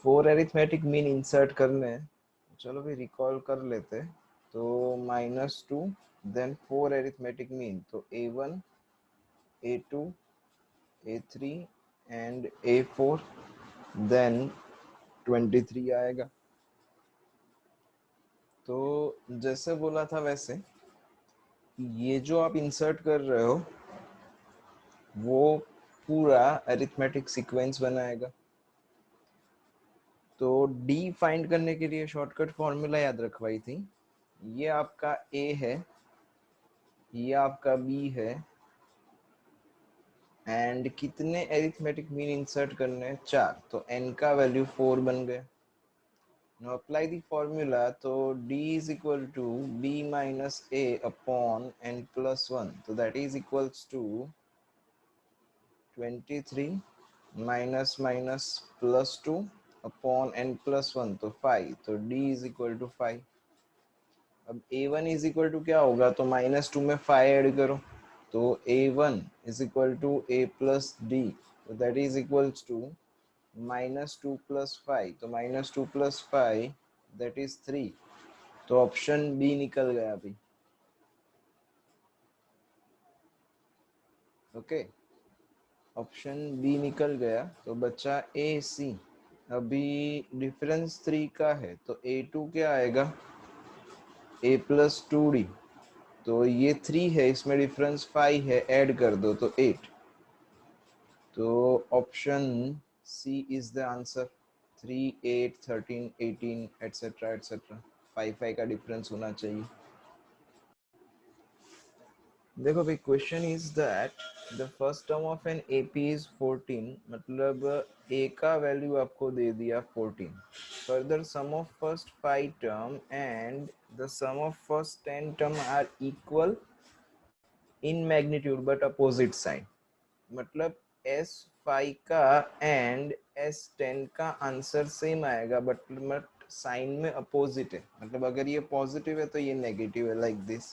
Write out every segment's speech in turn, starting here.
Four arithmetic mean insert करने हैं, चलो भी रिकॉल कर लेते। तो -2 देन फोर एरिथमेटिक मीन, तो A1 A2 A3 and A4 then 23 आएगा। तो जैसे बोला था वैसे ये जो आप इंसर्ट कर रहे हो वो पूरा अरिथमेटिक सीक्वेंस बनाएगा। तो D फाइंड करने के लिए शॉर्टकट फॉर्मूला याद रखवाई थी। ये आपका A है, ये आपका B है, एंड कितने अरिथमेटिक मीन इंसर्ट करने हैं? 4। तो n का वैल्यू 4 बन गया। Now apply the formula, तो D is equal to B minus A upon n plus 1, so that is equals to 23 minus minus plus 2 upon n plus 1, तो 5, तो D is equal to 5। अब A1 is equal to क्या होगा? तो -2 में 5 add करो, तो A1 is equal to A plus D, तो that is equals to -2 plus 5, तो -2 plus 5 that is 3, तो ऑप्शन बी निकल गया अभी। ओके, ऑप्शन बी निकल गया, तो बचा ए सी। अभी डिफरेंस 3 का है, तो A2 क्या आएगा? A plus 2D, तो ये 3 है, इसमें डिफरेंस 5 है, ऐड कर दो तो 8। तो option C is the answer. 3, 8, 13, 18 etcetera etcetera, 5 का डिफरेंस होना चाहिए। देखो भाई, question is that the first term of an AP is 14, मतलब ए का वैल्यू आपको दे दिया 14। Further sum of first 5 term and the sum of first 10 term are equal in magnitude but opposite sign. मतलब S5 का and S10 का answer same आएगा, but sign में अपोजिट है। मतलब अगर ये पॉजिटिव है तो ये नेगेटिव है, like this.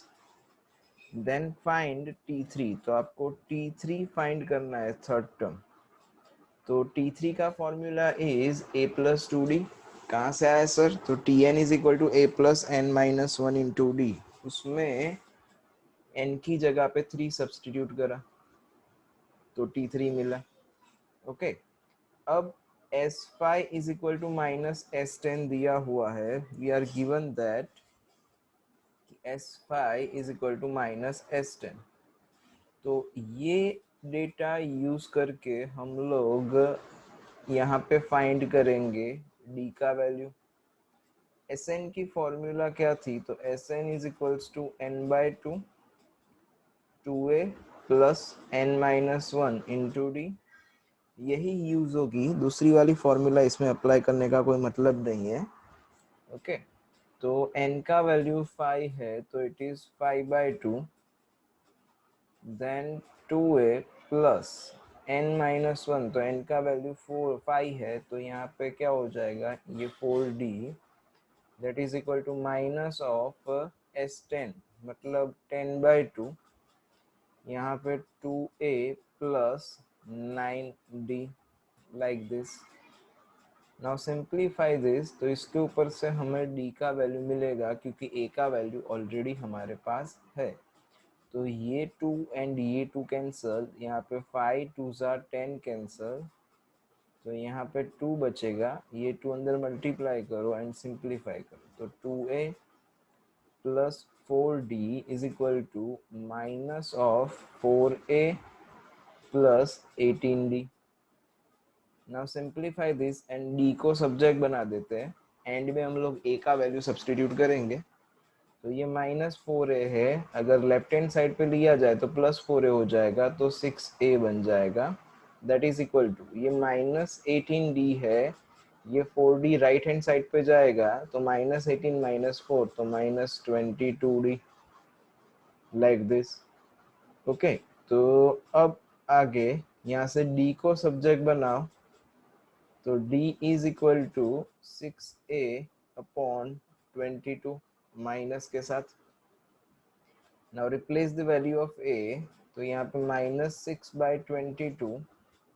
Then find T3, तो आपको T3 फाइंड करना है, थर्ड टर्म। तो T3 का formula is A plus 2D। कहाँ से आया सर? तो Tn is equal to A plus n minus 1 into D। उसमें n की जगह पे 3 सब्सटीट्यूट करा तो T3 मिला। ओके, अब S5 is equal to -S10 दिया हुआ है। We are given that S5 is equal to -S10। तो ये डेटा यूज करके हम लोग यहाँ पे फाइंड करेंगे D का वैल्यू। Sn की फॉर्मूला क्या थी? तो Sn is equals to n/2 2a plus n-1 into D। यही यूज होगी, दूसरी वाली फॉर्मूला इसमें अप्लाई करने का कोई मतलब नहीं है। ओके, तो n का वैल्यू 5 है, तो it is 5/2 then 2a plus n-1, तो n का वैल्यू 5 है, तो यहाँ पे क्या हो जाएगा? ये 4D that is equal to minus of S10, मतलब 10/2, यहाँ पे 2a plus 9D, like this. Now simplify this, तो इसके ऊपर से हमें D का वैल्यू मिलेगा, क्योंकि A का वैल्यू ऑलरेडी हमारे पास है। तो ये 2 एंड ये 2 कैंसल, यहाँ पे 5 2s are 10 कैंसल, तो यहाँ पे 2 बचेगा। ये 2 अंदर मल्टीप्लाई करो एंड सिंप्लीफाई करो, तो 2a plus 4D is equal to minus of 4a plus 18D। Now simplify this and D को सब्जेक्ट बना देते हैं। एंड में हम लोग A का वैल्यू सब्सटीट्यूट करेंगे, तो ये -4a है, अगर लेफ्ट हैंड साइड पे लिया जाए तो +4a हो जाएगा, तो 6a बन जाएगा। दैट इज इक्वल टू, ये -18D है, ये 4D राइट हैंड साइड पे जाएगा, तो -18 - 4, तो -22D, लाइक दिस। ओके, तो अब आगे यहाँ से D को सब्जेक्ट बनाओ, तो D is equal to 6a upon 22 minus के साथ। Now replace the value of a, तो यहाँ पे -6/22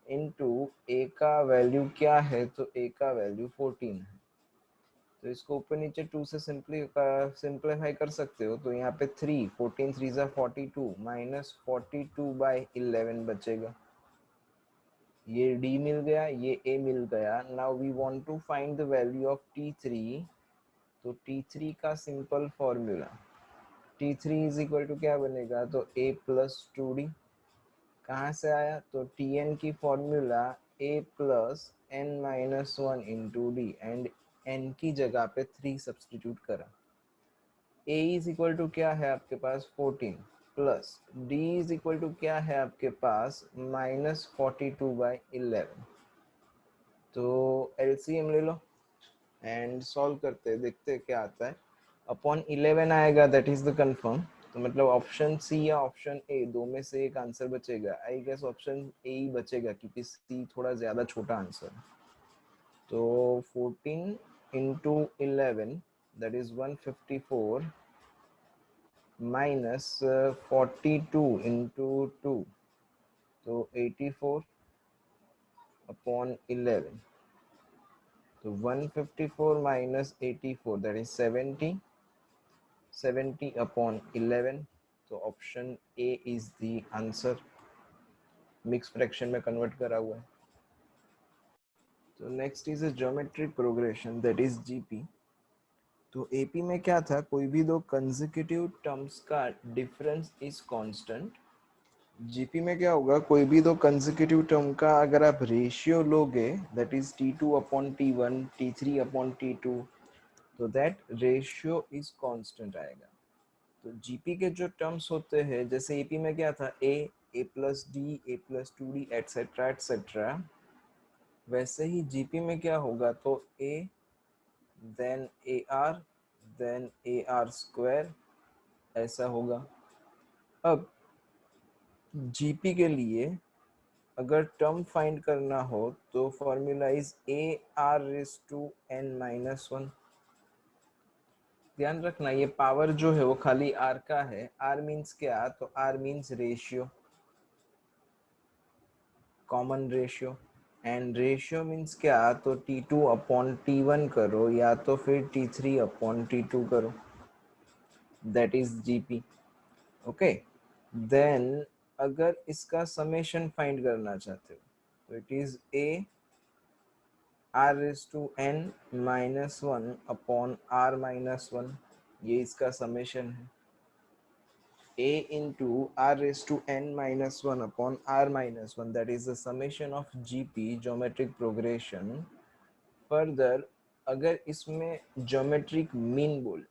इनटू ए का वैल्यू क्या है, तो ए का वैल्यू 14 है। तो इसको ऊपर नीचे 2 से सिंप्लीफाई कर सकते हो। तो यहाँ पे 3 14 3 जा 42 माइनस 42/11 बचेगा। ये d मिल गया, ये a मिल गया। Now we want to find the value of t3। तो t3 का simple formula t3 is equal to क्या बनेगा, तो a प्लस 2d। कहाँ से आया, तो tn की formula a plus n minus 1 into D, and n की जगह पे 3 सब्सटीट्यूट करा। a इज इक्वल टू क्या है आपके पास 14 plus d is equal to क्या है आपके पास माइनस 42/11। तो एलसीएम ले लो एंड सॉल्व करते हैं, देखते हैं क्या आता है। अपॉन 11 आएगा, दैट इज द कंफर्म। तो मतलब ऑप्शन सी या ऑप्शन ए, दो में से एक आंसर बचेगा। आई गेस ऑप्शन ए ही बचेगा क्योंकि सी थोड़ा ज्यादा छोटा आंसर है। तो 14 into 11 that is 154 minus 42 into 2 तो 84 अपॉन 11। तो 154 माइनस 84 दैट इज 70 70 upon 11। तो option A is the answer. Mix fraction में कन्वर्ट करा हुआ है। तो next is a geometric progression that is GP. तो एपी में क्या था, कोई भी दो कंसेक्यूटिव टर्म्स का डिफरेंस इज कांस्टेंट। जीपी में क्या होगा, कोई भी दो कंसेक्यूटिव टर्म का अगर आप रेशियो लोगे that is t2 upon t1 t3 upon t2, तो दैट रेशियो इज कांस्टेंट आएगा। तो जीपी के जो टर्म्स होते हैं, जैसे एपी में क्या था A plus D A plus 2d etcetera etcetera, वैसे ही जीपी में क्या होगा, तो A then A R square ऐसा होगा। अब जीपी के लिए अगर टर्म फाइंड करना हो तो formula is a r raise to n minus 1। ध्यान रखना ये पावर जो है वो खाली आर का है। आर मीन्स क्या, तो r means ratio, common ratio. And ratio means क्या, तो t2 अपॉन t1 करो या तो फिर t3 अपॉन t2 करो, that is GP. Okay, then अगर इसका समेशन फाइंड करना चाहते हो तो it is a r raise to n minus 1 upon r minus 1, ये इसका समेशन है। a into r raised to n minus 1 upon r minus 1, that is the summation of gp geometric progression। further अगर इसमें geometric mean बोले,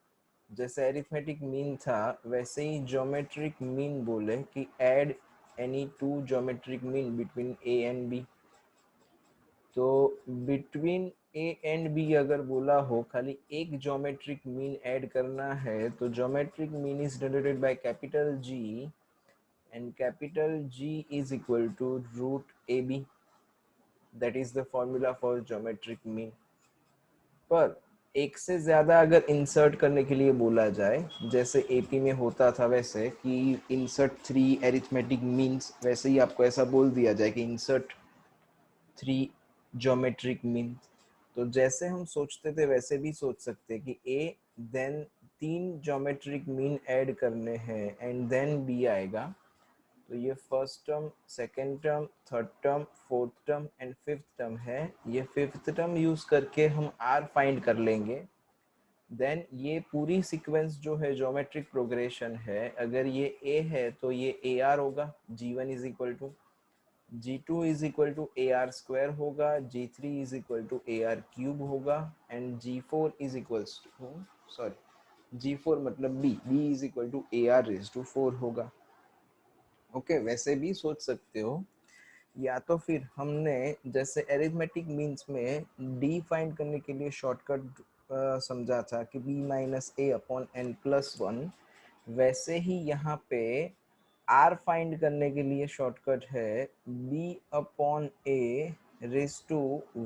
जैसे arithmetic mean था वैसे ही geometric mean बोले कि add any two geometric mean between a and b। तो between A and B अगर बोला हो खाली एक ज्योमेट्रिक मीन ऐड करना है, तो geometric mean is denoted by capital G, and capital G is equal to root AB। that is the formula for geometric mean। पर एक से ज्यादा अगर इंसर्ट करने के लिए बोला जाए, जैसे एपी में होता था वैसे कि इंसर्ट 3 एरिथमेटिक मीन्स, वैसे ही आपको ऐसा बोल दिया जाए कि इंसर्ट 3 ज्योमेट्रिक मीन्स। तो जैसे हम सोचते थे वैसे भी सोच सकते कि A then 3 geometric mean add करने हैं एंड देन बी आएगा। तो ये first term, second term, third term, fourth term and fifth term है। ये फिफ्थ टर्म यूज करके हम आर फाइंड कर लेंगे। देन ये पूरी सीक्वेंस जो है ज्योमेट्रिक प्रोग्रेशन है, अगर ये ए है तो ये ए आर होगा, जी1 इज इक्वल टू जी2 is equal to A R square होगा, जी3 is equal to A R cube होगा, एंड जी4 इज इक्वल टू, सॉरी जी4 मतलब B is equal to A R raise to 4 होगा। ओके, वैसे भी सोच सकते हो, या तो फिर हमने जैसे एरिथमेटिक मीन्स में डी फाइंड करने के लिए शॉर्टकट समझा था कि b माइनस ए अपॉन एन प्लस 1, वैसे ही यहाँ पे r फाइंड करने के लिए शॉर्टकट है b upon a raise to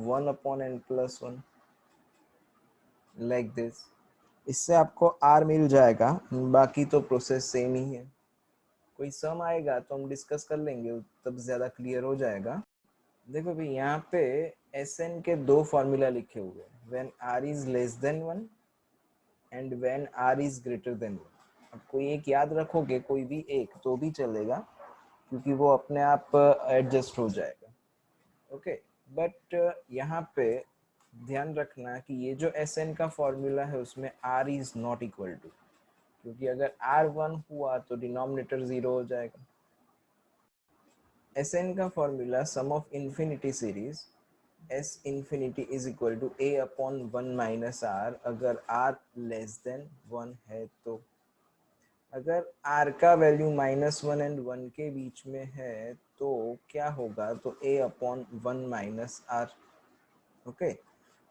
1 upon n plus 1, like this. इससे आपको r मिल जाएगा, बाकी तो प्रोसेस सेम ही है। कोई सम आएगा तो हम डिस्कस कर लेंगे, तब ज्यादा क्लियर हो जाएगा। देखो भाई यहाँ पे Sn के दो फॉर्मूला लिखे हुए हैं, when r is less than 1 and when r is greater than 1। अब कोई एक याद रखोगे, कोई भी एक तो भी चलेगा, क्योंकि वो अपने आप एडजस्ट हो जाएगा। ओके, बट यहाँ पे ध्यान रखना कि ये जो Sn का फॉर्मूला है उसमें r is not equal to, क्योंकि अगर r 1 हुआ तो डिनोमिनेटर 0 हो जाएगा। Sn का formula some of infinity series S infinity is equal to a upon 1 minus r, अगर r लेस देन 1 है तो। अगर r का वैल्यू -1 एंड 1 के बीच में है तो क्या होगा, तो a upon 1 minus r. Okay,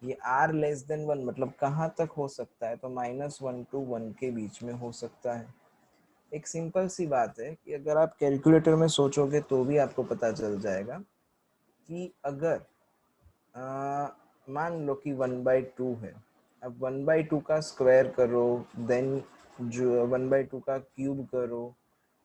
ये r लेस देन 1 मतलब कहाँ तक हो सकता है, तो -1 to 1 के बीच में हो सकता है। एक सिंपल सी बात है कि अगर आप कैलकुलेटर में सोचोगे तो भी आपको पता चल जाएगा कि अगर मान लो कि 1/2 है, अब 1/2 का स्क्वायर करो, देन जो 1/2 का क्यूब करो,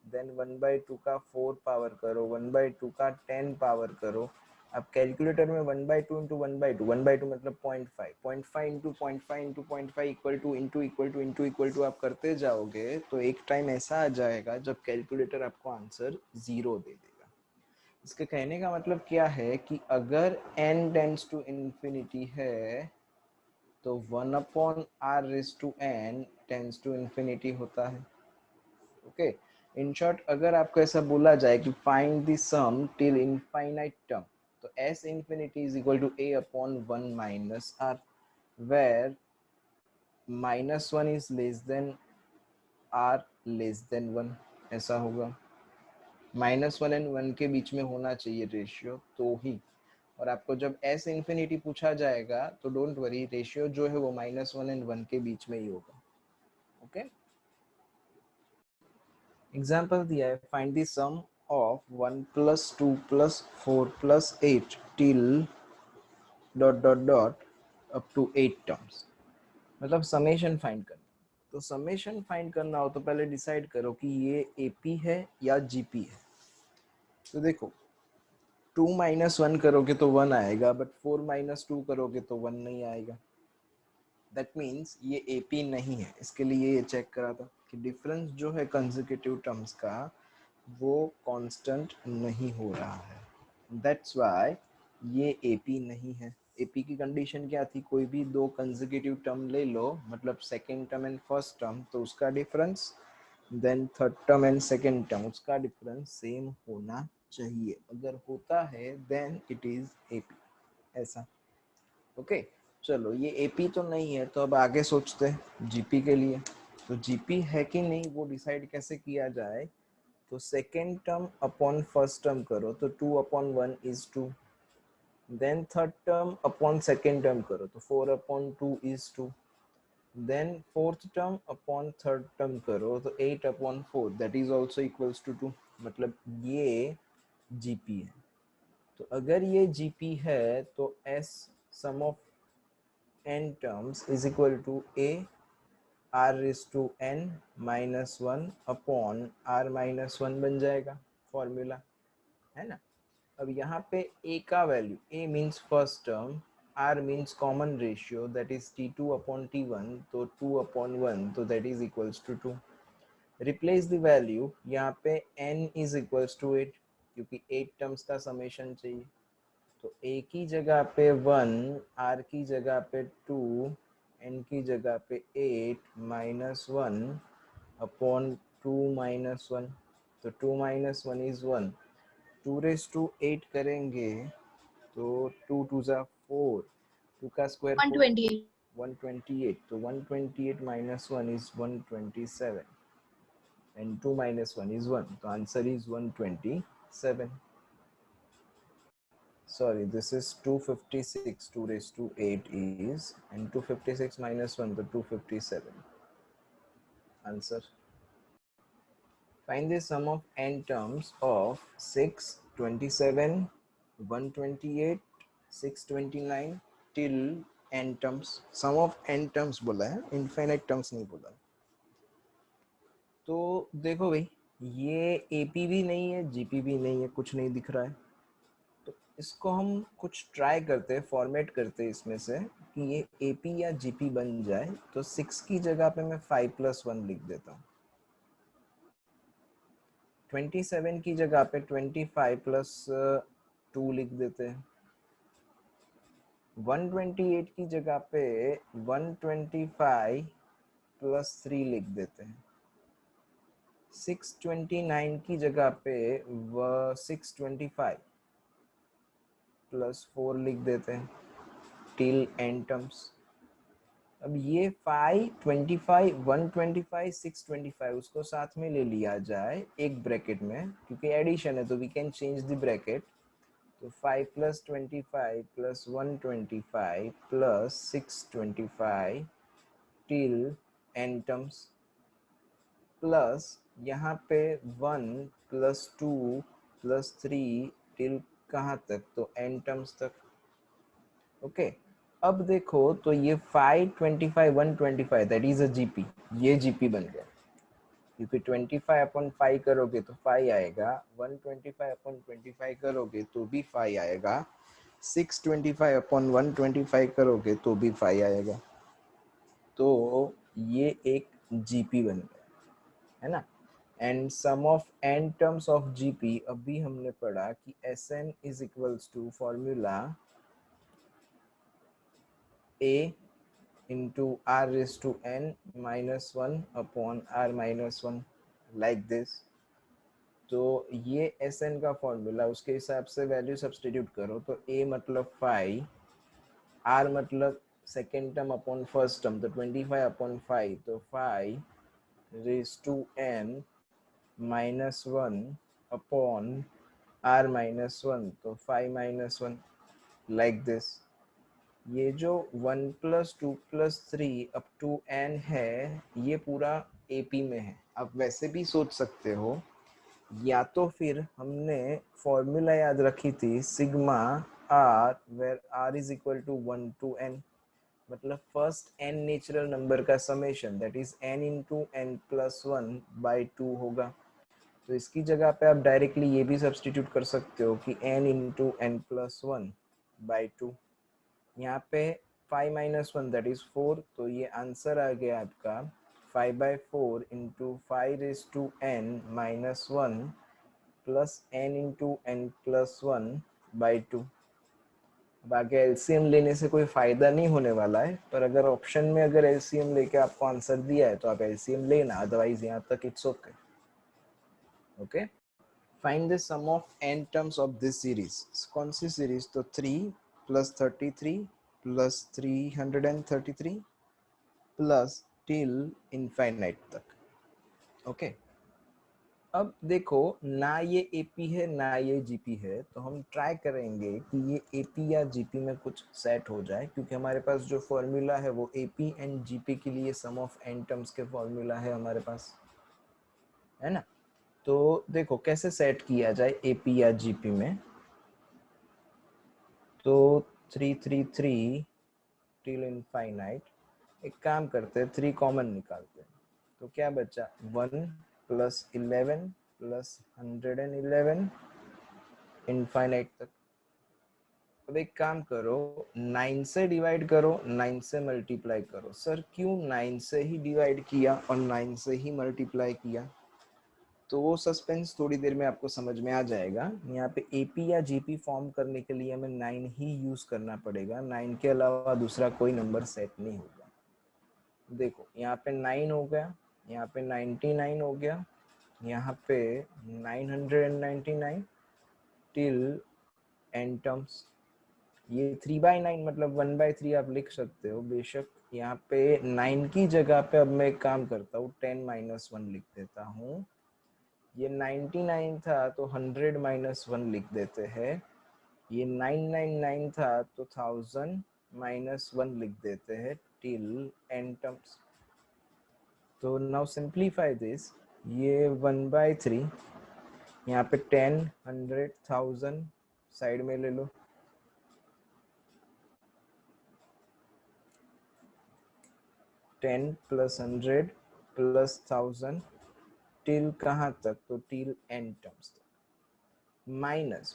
देन 1/2 का 4 पावर करो, 1/2 का 10 पावर करो। अब कैलकुलेटर में 1/2 इंटू 1/2, 1/2 मतलब 0.5, 0.5 into 0.5 into 0.5 equal to into equal to into equal to आप करते जाओगे तो एक टाइम ऐसा आ जाएगा जब कैलकुलेटर आपको आंसर 0 दे देगा। इसके कहने का मतलब क्या है कि अगर n टेंड्स टू इन्फिनिटी है तो 1 upon r raise to n tends to infinity होता है। ओके, इन शॉर्ट अगर आपको ऐसा बोला जाए कि find the sum till infinite term, तो s infinity is equal to a upon 1 minus r, where -1 is less than r less than 1, ऐसा होगा। -1 एंड 1 के बीच में होना चाहिए रेशियो तो ही। और आपको जब s इंफिनिटी पूछा जाएगा तो डोंट वरी, रेशियो जो है वो -1 एंड 1 के बीच में ही होगा। ओके, एग्जाम्पल दिया है, find the sum of 1 plus 2 plus 4 plus 8 till dot dot dot up to 8 terms, मतलब समेशन फाइंड करना। तो समेशन फाइंड करना हो तो पहले डिसाइड करो कि ये एपी है या जीपी है। तो देखो, 2 माइनस 1 करोगे तो 1 आएगा, बट 4 माइनस 2 करोगे तो 1 नहीं आएगा। दैट मीन्स ये एपी नहीं है। इसके लिए ये चेक करा था कि डिफरेंस जो है कंसेक्यूटिव टर्म्स का वो कांस्टेंट नहीं हो रहा है, दैट्स व्हाई ये एपी नहीं है। एपी की कंडीशन क्या थी, कोई भी दो कंसेक्यूटिव टर्म ले लो, मतलब second term and first term, तो उसका difference, then third term and second term, उसका डिफरेंस सेम होना चाहिए। अगर होता है देन इट इज एपी, ऐसा। ओके, चलो ये एपी तो नहीं है, तो अब आगे सोचते हैं जीपी के लिए। तो जीपी है कि नहीं वो डिसाइड कैसे किया जाए, तो second term upon first term करो तो 2 upon 1 is 2, then third term upon second term करो तो 4 upon 2 is 2, then fourth term upon third term करो तो 8 upon 4 that is also equals to 2, मतलब ये जीपी है। तो अगर ये जीपी है तो S sum of n terms is equal to a r raised to n minus 1 upon r minus 1 बन जाएगा फॉर्मूला, है ना। अब यहाँ पे a का value, a means first term, r means common ratio that is t2 upon t1, तो 2 upon 1 तो that is equals to 2। Replace the value, यहाँ पे n इज इक्वल्स टू 8, क्योंकि 8 टर्म्स का समेशन चाहिए। तो a की जगह पे 1, r की जगह पे 2, n की जगह पे 8 माइनस 1 अपॉन 2 माइनस 1, तो 2 माइनस 1 इज 1, 2 रेस टू 8 करेंगे तो 2 टू ज़ा 4, 2 का स्क्वायर 4, 128. 128, तो 128 minus 1 is 127 and 2 minus 1 is 1, तो answer is 127। Sorry, this is 256, 2 raised to 8 is, and 256 minus 1, the 257. Answer. Find the sum of n terms of 6, 27, 128, 629 till n terms. Sum of n terms बोला है, infinite terms नहीं बोला। तो देखो भाई, ये AP भी नहीं है, GP भी नहीं है, कुछ नहीं दिख रहा है। तो इसको हम कुछ ट्राई करते हैं, फॉर्मेट करते हैं इसमें से कि ये AP या GP बन जाए। तो 6 की जगह पे मैं 5+1 लिख देता हूँ। 27 की जगह पे 25+2 लिख देते हैं। 128 की जगह पे 125+3 लिख देते हैं। 629 की जगह पे 625+4 लिख देते हैं टिल एंड टर्म्स। अब ये 525 125 625 उसको साथ में ले लिया जाए एक ब्रैकेट में, क्योंकि एडिशन है तो we can change the bracket. तो 5+25+125+625 टिल एन टर्म्स, प्लस यहाँ पे 1+2+3 टिल कहाँ तक, तो एन टर्म्स तक। ओके अब देखो तो ये 525 125 दैट इज अ GP, ये GP बन गया, क्योंकि 25/5 करोगे तो 5 आएगा, 125/25 करोगे तो भी 5 आएगा, 625/125 करोगे तो भी 5 आएगा। तो ये एक GP बन गया, है ना। And sum of n terms of GP अभी हमने पढ़ा कि Sn is equals to formula A into r raised to n minus 1 upon r minus 1 like this। तो ये Sn का फॉर्मूला, उसके हिसाब से वैल्यू सब्स्टिट्यूट करो तो A मतलब 5, r मतलब second term upon first term, तो 25/5, तो 5 raise to n -1 upon r -1, तो 5 - 1 लाइक दिस। ये जो 1+2+3 अप टू n है ये पूरा AP में है। आप वैसे भी सोच सकते हो, या तो फिर हमने फॉर्मूला याद रखी थी sigma r where r is equal to 1 to n, मतलब फर्स्ट n नेचुरल नंबर का summation that is n into n+1/2 होगा। तो इसकी जगह पे आप डायरेक्टली ये भी सब्स्टिट्यूट कर सकते हो कि n इंटू n+1/2। यहाँ पे 5 - 1 दैट इज 4, तो ये आंसर आ गया आपका 5/4 into 5 raised to n-1 plus n into n+1/2। अब आगे एलसीएम लेने से कोई फायदा नहीं होने वाला है, पर अगर ऑप्शन में अगर एलसीएम लेके आपको आंसर दिया है तो आप एलसीएम लेना, अदरवाइज यहाँ तक it's okay. Okay find the sum of n terms of this series. कौन सी सीरीज, तो 3+33 +333 प्लस टिल इनफाइनाइट तक। ओके अब देखो ना ये AP है ना ये GP है, तो हम ट्राई करेंगे कि ये AP या GP में कुछ सेट हो जाए, क्योंकि हमारे पास जो फॉर्मूला है वो AP एंड GP के लिए सम ऑफ n टर्म्स के फॉर्मूला है हमारे पास, है ना। तो देखो कैसे सेट किया जाए AP या GP में। तो 333 टिल इनफाइनाइट, एक काम करते हैं 3 कॉमन निकालते हैं, तो क्या बचा 1+11+111 इनफाइनाइट तक। अब एक काम करो 9 से डिवाइड करो, 9 से मल्टीप्लाई करो। सर क्यों 9 से ही डिवाइड किया और 9 से ही मल्टीप्लाई किया, तो वो सस्पेंस थोड़ी देर में आपको समझ में आ जाएगा। यहाँ पे AP या GP फॉर्म करने के लिए हमें 9 ही यूज करना पड़ेगा, 9 के अलावा दूसरा कोई नंबर सेट नहीं होगा। देखो यहाँ पे 9 हो गया, यहाँ पे 99 हो गया, यहाँ पे 999 टिल एन टर्म्स। ये 3/9 मतलब 1/3 आप लिख सकते हो बेशक। यहाँ पे 9 की जगह पे अब मैं एक काम करता हूँ 10 - 1 लिख देता हूँ। ये 99 था तो 100 - 1 लिख देते हैं। ये 999 था तो 1000 - 1 लिख देते हैं टिल एन टर्म्स। तो नाउ सिंप्लीफाई दिस, ये 1/3, यहाँ पे 10 100 1000 साइड में ले लो, 10 + 100 + 1000 टिल कहाँ तक, तो टिल एन टर्म्स तक। -1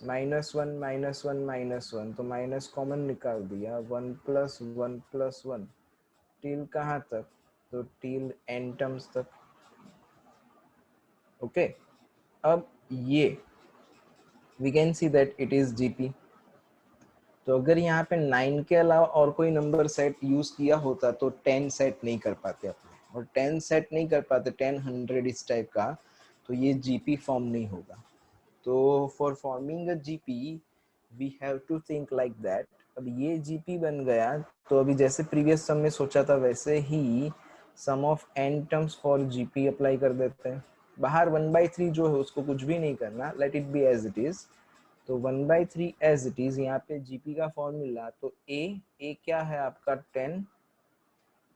तो माइनस कॉमन निकाल दिया, 1 + 1 + 1 टिल कहाँ तक, तो टिल n टर्म्स तक। ओके अब ये we can see that it is GP. तो अगर यहाँ पे 9 के अलावा और कोई नंबर सेट यूज किया होता तो 10 सेट नहीं कर पाते अपने, और 10 सेट नहीं कर पाते, 10 100 इस टाइप का, तो ये जीपी फॉर्म नहीं होगा। तो for forming a GP we have to think like that. अब ये जीपी बन गया, तो अभी जैसे प्रीवियस सम में सोचा था वैसे ही sum of n terms for GP apply कर देते हैं। बाहर 1/3 जो है उसको कुछ भी नहीं करना, let it be as it is. तो 1/3 एज इट इज, यहाँ पे जीपी का फॉर्मूला, तो ए क्या है आपका 10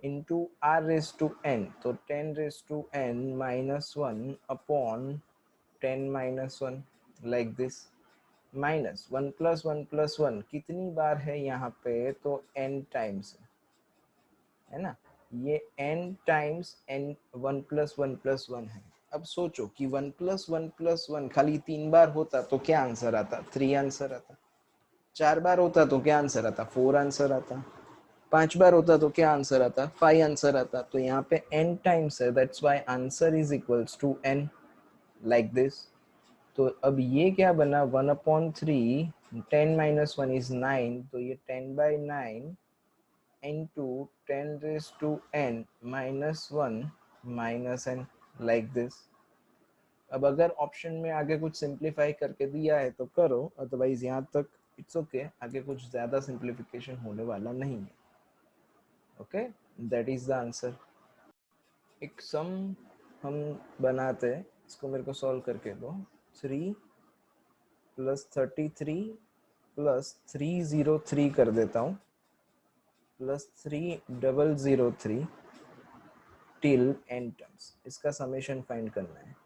into r raise to n, तो 10 raise to n -1 upon 10 - 1 like this. -1 + 1 + 1 कितनी बार है यहाँ पे, तो n टाइम्स है ना, ये n टाइम्स n 1 + 1 + 1 है। अब सोचो कि 1 + 1 + 1 खाली 3 बार होता तो क्या आंसर आता, 3 आंसर आता। 4 बार होता तो क्या आंसर आता, 4 आंसर आता। 5 बार होता तो क्या आंसर आता, 5 आंसर आता। तो यहाँ पे n टाइम्स है, that's why answer is equals to n, like this. तो अब ये क्या बना, 1/3, 10 - 1 इज 9, तो ये 10/9 into 10 raised to n -1 -n, like this। अब अगर ऑप्शन में आगे कुछ सिंप्लीफाई करके दिया है तो करो, अदरवाइज यहाँ तक इट्स ओके, आगे कुछ ज्यादा सिंप्लीफिकेशन होने वाला नहीं है। Okay, that is the answer. एक सम हम बनाते हैं, इसको मेरे को सॉल्व करके दो। 3 + 33 + 303 कर देता हूँ, +3003 टिल n टर्म्स, इसका समेशन फाइंड करना है।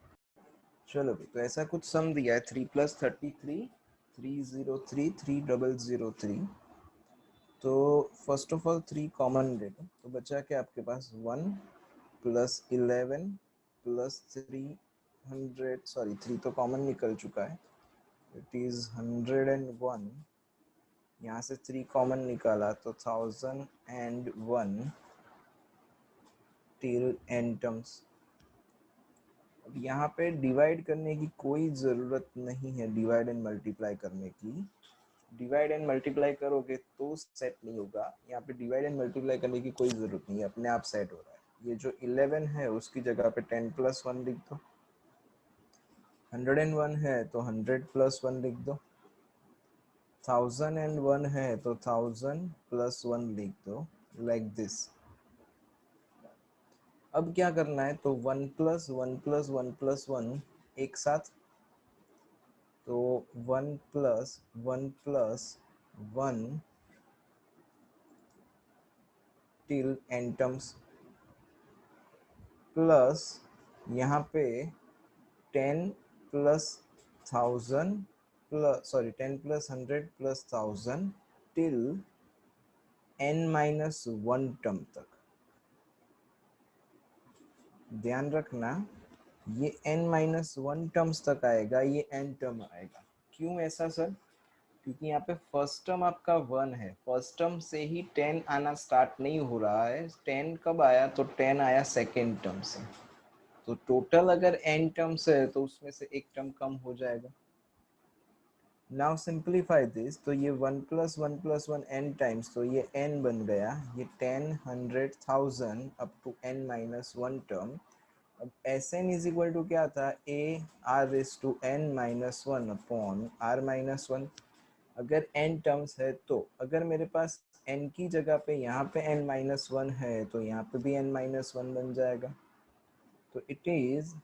चलो भी, तो ऐसा कुछ सम दिया है, 3 + 33 303 3003। तो फर्स्ट ऑफ ऑल 3 कॉमन ले लो, तो बचा क्या आपके पास, 1 + 11 + 300, सॉरी 3 तो कॉमन निकल चुका है, इट इज 101। यहाँ से 3 कॉमन निकाला तो 1001 टिल n टर्म्स। अब यहाँ पे डिवाइड करने की कोई ज़रूरत नहीं है, डिवाइड एंड मल्टीप्लाई करने की। डिवाइड एंड मल्टीप्लाई करोगे तो सेट नहीं होगा, यहाँ पे डिवाइड एंड मल्टीप्लाई करने की कोई ज़रूरत नहीं है, अपने आप सेट हो रहा है। ये जो 11 है उसकी जगह पे 10 + 1 लिख दो, 101 है तो 100 + 1 लिख दो, 1001 है तो 1000 + 1 लिख दो, लाइक दिस। अब क्या करना है, तो 1 + 1 + 1 + 1 एक साथ, तो 1 + 1 + 1 टिल n टर्म्स, प्लस यहाँ पे 10 + 1000 plus, sorry 10 + 100 + 1000 till n - 1 term तक। ध्यान रखना ये n - 1 टर्म्स तक आएगा, ये n टर्म आएगा। क्यों ऐसा सर, क्योंकि यहाँ पे फर्स्ट टर्म आपका 1 है, फर्स्ट टर्म से ही 10 आना स्टार्ट नहीं हो रहा है। 10 कब आया, तो 10 आया सेकेंड टर्म से। तो टोटल अगर n टर्म्स है तो उसमें से एक टर्म कम हो जाएगा। नाउ सिंप्लीफाई दिस, तो ये 1 + 1 + 1 n टाइम्स, तो ये n बन गया, ये 10 100 1000 अप टू n - 1 टर्म। अब Sn इज इक्वल टू क्या था, a r⁻n - 1 अपॉन r - 1। अगर n टर्म्स है, तो अगर मेरे पास n की जगह पे यहाँ पे n - 1 है तो यहाँ पे भी n - 1 बन जाएगा। तो इट इज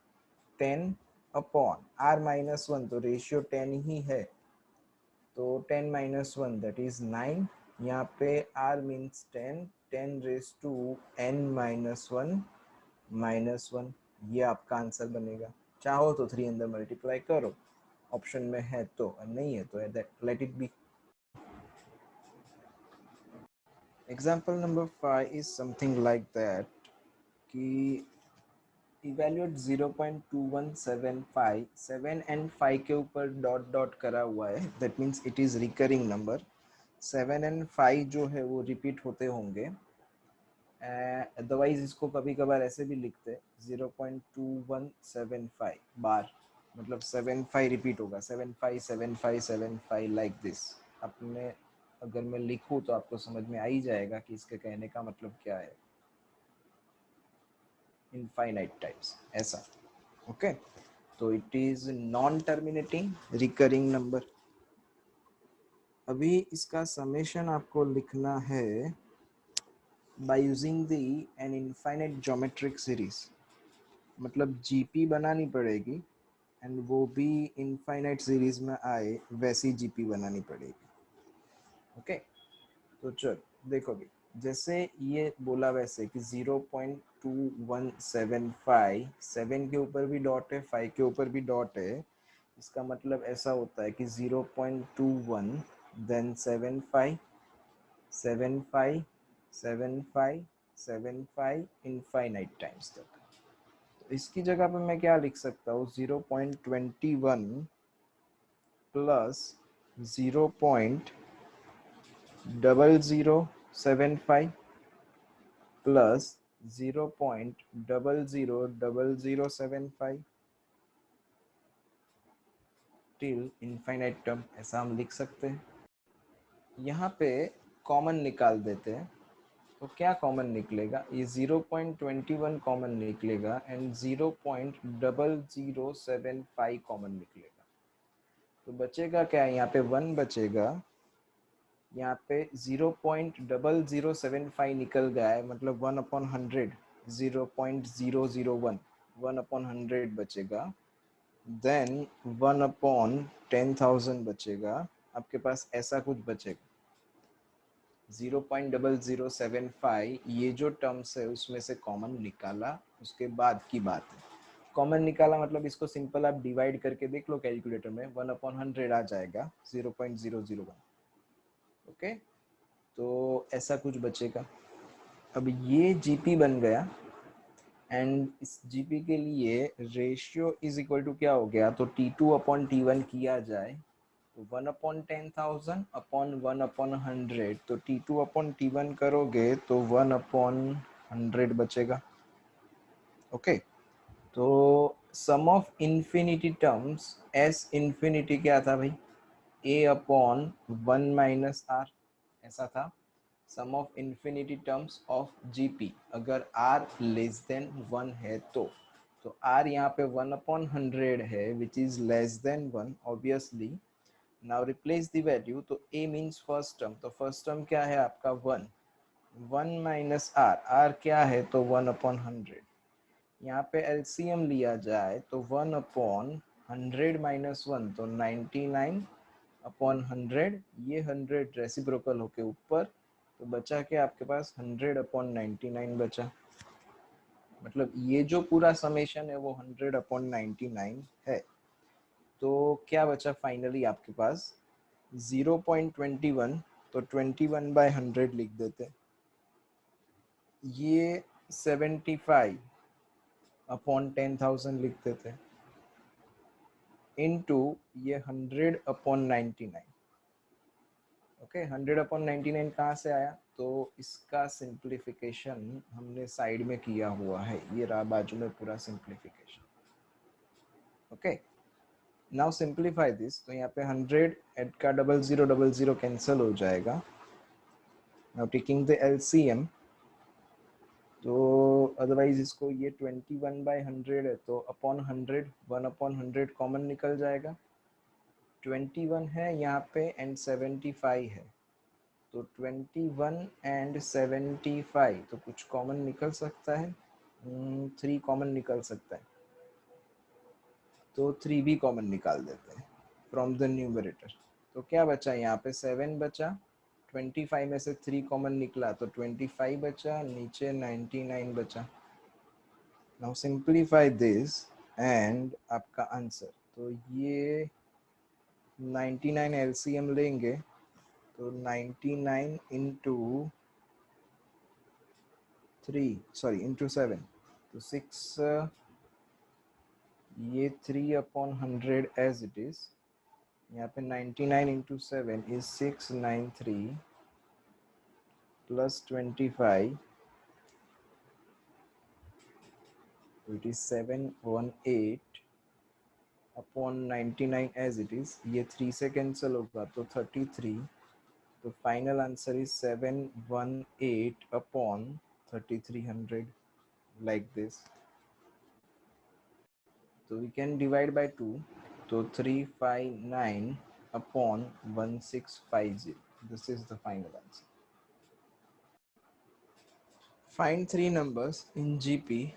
10 अपॉन r - 1, तो रेशियो 10 ही है, तो 10 - 1 दैट इज 9। यहाँ पे r means 10, 10 raise to n - 1 ये आपका आंसर बनेगा। चाहो तो 3 अंदर मल्टीप्लाई करो, ऑप्शन में है तो, और नहीं है तो late it B. Example number 5 is something like that कि इवेल्युएट 0.2175, 7 एंड 5 के ऊपर डॉट डॉट करा हुआ है, that means it is recurring number. 7 and 5 जो है वो रिपीट होते होंगे। अदरवाइज इसको कभी कभार ऐसे भी लिखते हैं 0.2175 बार, मतलब 7 5 रिपीट होगा, 7 5 7 5 7 5 लाइक दिस। अपने अगर मैं लिखूँ तो आपको समझ में आ ही जाएगा कि इसके कहने का मतलब क्या है, इनफाइनाइट टाइम्स ऐसा। ओके, तो it is non terminating recurring number. अभी इसका समेशन आपको लिखना है by using the an infinite geometric series, मतलब जीपी बनानी पड़ेगी एंड वो भी इनफाइनाइट सीरीज में आए वैसी जीपी बनानी पड़ेगी। ओके, तो चल देखो भी, जैसे ये बोला वैसे कि 0.2175, 7 के ऊपर भी डॉट है, 5 के ऊपर भी डॉट है, इसका मतलब ऐसा होता है कि 0.21 देन 75 75 75 75 इनफाइनाइट टाइम्स तक। तो इसकी जगह पे मैं क्या लिख सकता हूँ, 0.21 plus 0.0075 plus 0.000075 till infinite term, ऐसा हम लिख सकते हैं। यहाँ पे कॉमन निकाल देते हैं, तो क्या कॉमन निकलेगा, ये 0.21 कॉमन निकलेगा एंड 0.0075 कॉमन निकलेगा। तो बचेगा क्या, यहाँ पे 1 बचेगा, यहाँ पे 0.0075 निकल गया है, मतलब 1/100, 0.001, 1/100 बचेगा। देन 1/10,000 बचेगा, आपके पास ऐसा कुछ बचेगा। 0.0075 ये जो टर्म्स है उसमें से कॉमन निकाला, उसके बाद की बात है। कॉमन निकाला मतलब इसको सिंपल आप डिवाइड करके देख लो कैलकुलेटर में, 1/100 आ जाएगा 0.001। ओके, तो ऐसा कुछ बचेगा। अब ये जीपी बन गया एंड इस जीपी के लिए रेशियो इज इक्वल टू क्या हो गया, तो T2/T1 किया जाए तो 1/10,000 अपॉन 1/100, तो T2/T1 करोगे तो 1/100 बचेगा। ओके, तो sum of infinity terms, S infinity क्या था भाई, A/1 - R, ऐसा था। Sum of infinity terms of GP, अगर r लेस देन 1 है तो r यहाँ पे 1/100 है which is less than 1 obviously. Now replace the value, तो a मीन्स फर्स्ट टर्म, तो फर्स्ट टर्म क्या है आपका 1, 1 - r, r क्या है तो 1/100। यहाँ पे एलसीएम लिया जाए तो 1/100 - 1 तो 99/100, ये 100 रेसिप्रोकल होके ऊपर, तो बचा क्या आपके पास 100/99 बचा। मतलब ये जो पूरा समेशन है वो 100/99 है। तो क्या बचा फाइनली आपके पास 0.21, तो 21/100 लिख देते, ये 75/10,000 लिख देते, इनटू ये 100/99। ओके, 100/99 कहाँ से आया, तो इसका सिंप्लीफिकेशन हमने साइड में किया हुआ है, ये रहा बाजू में पूरा simplification. Okay, now simplify this, तो यहाँ पे 100 एड का 0000 कैंसिल हो जाएगा। नाउ टेकिंग द एलसीएम, तो अदरवाइज इसको ये 21/100 है तो अपॉन 100, 1/100 कॉमन निकल जाएगा। 21 है यहाँ पे एंड 75 है, तो 21 एंड 75, तो कुछ कॉमन निकल सकता है, 3 कॉमन निकल सकता है, तो 3 भी कॉमन निकाल देते हैं फ्रॉम द न्यूमरेटर। तो क्या बचा यहाँ पे 7 बचा, 25 में से 3 कॉमन निकला तो 25 बचा, नीचे 99 बचा। नाउ सिंप्लीफाई दिस एंड आपका आंसर, तो ये 99 एलसीएम लेंगे तो 99 इंटू 3, सॉरी इंटू 7, तो 6 ये 3/100 एज इट इज, यहाँ पे 99 into 7 is 693 plus 25, it is 718 upon 99 as it is. ये 3 से कैंसिल होगा तो 33, तो final answer is 718 upon 3300, like this. तो वी कैन डिवाइड बाय 2, तो 359 upon 1650. This is the final answer. Find three numbers in GP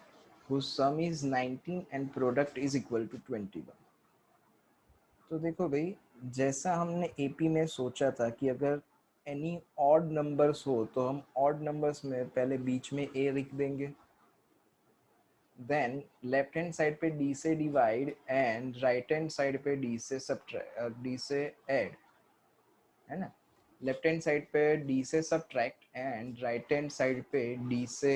whose sum is 19 and product is equal to 21. तो देखो भाई, जैसा हमने एपी में सोचा था कि अगर एनी ऑड नंबर्स हो तो हम ऑड नंबर्स में पहले बीच में ए लिख देंगे, देन लेफ्ट हैंड साइड पे डी से divide and right hand side पे डी से सब्ट्रैक्ट, डी से ऐड, है ना। लेफ्ट हैंड साइड पे डी से subtract and right hand side पे डी से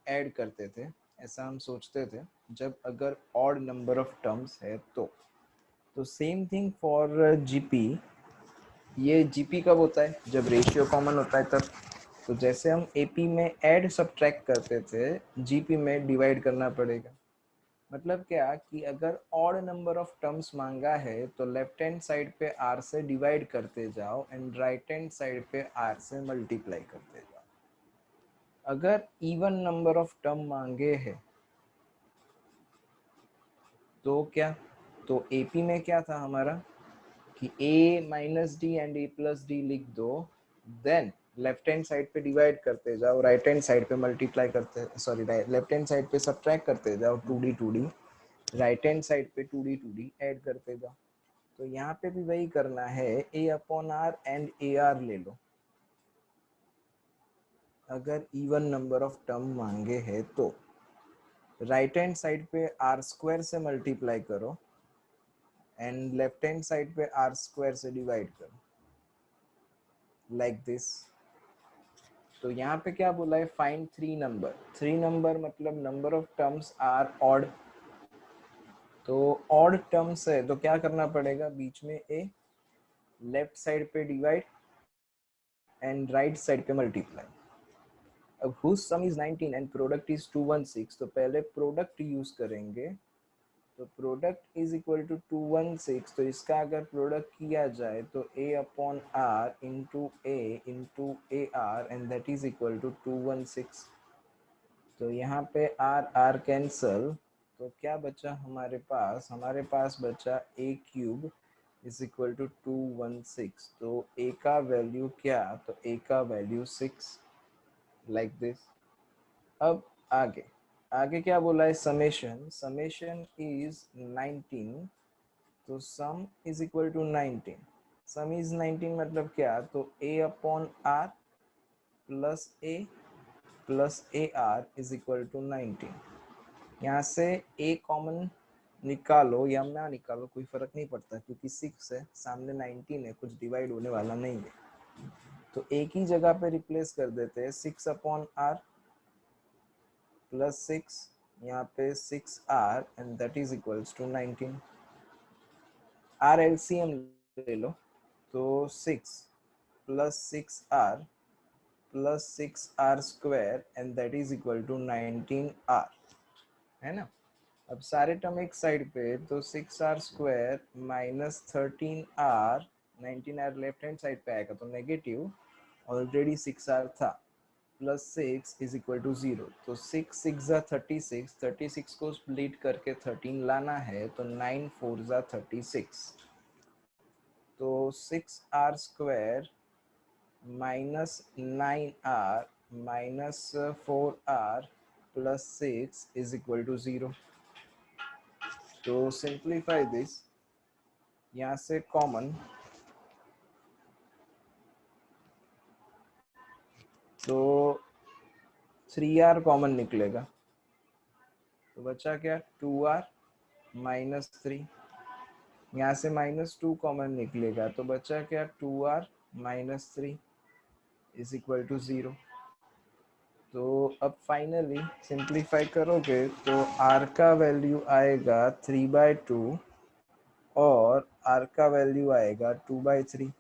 ऐड करते थे, ऐसा हम सोचते थे जब अगर ऑड नंबर ऑफ टर्म्स है तो सेम थिंग फॉर जीपी। ये जीपी कब होता है? जब रेशियो कॉमन होता है तब। तो जैसे हम एपी में ऐड सब्ट्रैक्ट करते थे, जीपी में डिवाइड करना पड़ेगा। मतलब क्या कि अगर ऑड नंबर ऑफ टर्म्स मांगा है तो लेफ्ट हैंड साइड पे आर से डिवाइड करते जाओ एंड राइट हैंड साइड पे आर से मल्टीप्लाई करते जाओ। अगर इवन नंबर ऑफ टर्म मांगे हैं तो क्या, तो एपी में क्या था हमारा कि a minus D and a plus D लिख दो, देन लेफ्ट हैंड साइड पे डिवाइड करते जाओ, राइट हैंड साइड पे मल्टीप्लाई करते, सॉरी लेफ्ट हैंड साइड पे सब्ट्रैक्ट करते जाओ 2d राइट हैंड साइड पे 2d ऐड करते जाओ। तो यहाँ पे भी वही करना है, a upon r and a r ले लो। अगर इवन नंबर ऑफ टर्म मांगे है तो राइट हैंड साइड पे आर स्क्वायर से मल्टीप्लाई करो एंड लेफ्ट हैंड साइड पे आर स्क्वायर से डिवाइड करो, लाइक दिस। तो यहाँ पे क्या बोला है, find three number. Three number मतलब number of terms are odd. तो ऑड टर्म्स है तो क्या करना पड़ेगा, बीच में ए, लेफ्ट साइड पे डिवाइड एंड राइट साइड पे मल्टीप्लाई। अब whose sum is 19 and product is 216, तो पहले प्रोडक्ट यूज करेंगे। तो प्रोडक्ट इज इक्वल टू 216, तो इसका अगर प्रोडक्ट किया जाए तो a upon r into a r and that is equal to 216। तो यहाँ पे आर आर कैंसल, तो क्या बचा हमारे पास बचा a cube is equal to 216। तो a का वैल्यू क्या, तो a का वैल्यू 6, लाइक दिस। अब आगे आगे क्या बोला है, समेशन। समेशन इज 19, तो sum is equal to 19। Sum is 19 मतलब क्या, तो a upon r plus a r is equal to 19। यहाँ से a कॉमन निकालो या ना निकालो कोई फर्क नहीं पड़ता, क्योंकि 6 है सामने 19 है, कुछ डिवाइड होने वाला नहीं है। तो एक ही जगह पे रिप्लेस कर देते हैं, 6 अपॉन आर प्लस 6, यहाँ पे 6r and that is equals to 19। R LCM ले लो, तो 6 plus 6r plus 6r square and that is equal to 19r, है ना। अब सारे टर्म एक साइड पे, तो 6r square minus 13r, 19r left hand side पे आएगा तो नेगेटिव, ऑलरेडी 6r था, प्लस 6 इज इक्वल टू 0। तो 6 6 जा 36, 36 को स्प्लिट करके 13 लाना है, तो 9 4 जा 36। तो 6r square minus 9r minus 4r plus 6 is equal to 0। तो सिंप्लीफाई दिस, यहाँ से कॉमन, तो 3r कॉमन निकलेगा, तो बचा क्या, 2r माइनस 3। यहाँ से -2 कॉमन निकलेगा, तो बचा क्या, 2r minus 3 is equal to 0। तो अब फाइनली सिंप्लीफाई करोगे तो r का वैल्यू आएगा 3/2 और r का वैल्यू आएगा 2/3।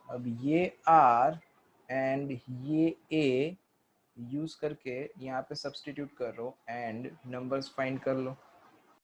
अब ये r एंड ये a यूज करके यहाँ पे सब्स्टिट्यूट करो एंड नंबर्स फाइंड कर लो।